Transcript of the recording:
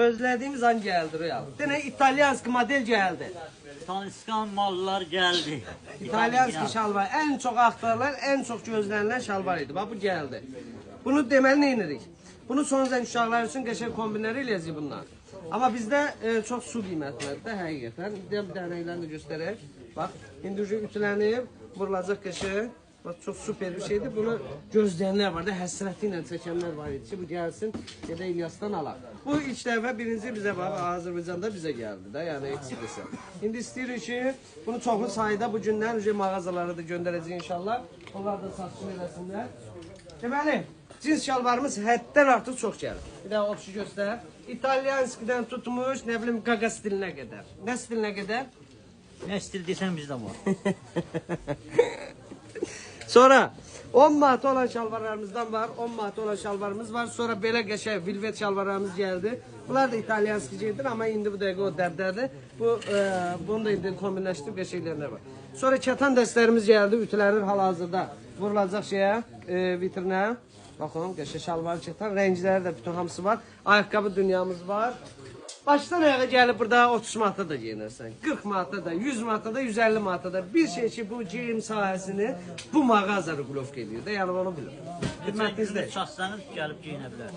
Özlediğimiz an geldi Real. Yine İtalyanski model geldi. Tanışkan mallar geldi. İtalyanski şalvar. En çok aktarılan, en çok gözlenilen şalvar idi. Bak bu geldi. Bunu deməli nə edirik? Bunu son zəng uşaqlar üçün qəşəng kombinləri eləyəcək bunlar. Amma bizdə çox su qiymətlidir həqiqətən. Bir dənəklərini də göstərək. Bax, indi ütülənib, vurulacaq qəşəng. Bax, çox süper bir şeydir. Bunu gözləyənlər var da, həsrəti ilə çəkənlər var idi ki, bu gəlsin, gedə İlyasdan alaq. Bu ilk dəfə birinci bizə bax, Azərbaycanda bizə gəldi də, yəni eksidəsə. İndi istəyirik ki, bunu çoxlu sayda bu gündən mağazalara da göndərəcək inşallah. Onlar da satışını eləsinlər. Deməli, cins şalvarımız həddən artıq çox gəlir. Bir daha opşu göstər. İtalyanskidən tutmuş, nə bilim, qaqa stilinə qədər. Nə stilinə qədər? Ne stil desem bizde var. Sonra 10 manat olan şalvarlarımızdan var. 10 manat olan şalvarımız var. Sonra belə qəşəng vilvet şalvarlarımız gəldi. Bunlar da İtalyanskicidir, amma indi bu dəqiqə o dərdədir. Bunu da indi kombinləşdirib qəşənglərlər var. Sonra kətan dəstlərimiz gəldi. Ütülənir hal-hazırda. Vurulacaq şeyə, vitrinə. Baxın, qəşəng şalvar kətan. Rəngləri də bütün hamısı var. Ayaqqabı dünyamız var. Başdan ayağa gəlib burada 30 manata da giyinirsən, 40 manata da, 100 manata da, 150 manata da. Bir şey ki, bu giyim sahəsini bu mağaza regulovka edir də, yəni onu bilir. Xidmətinizdə. Şahslanıb gəlib giyinə bilər.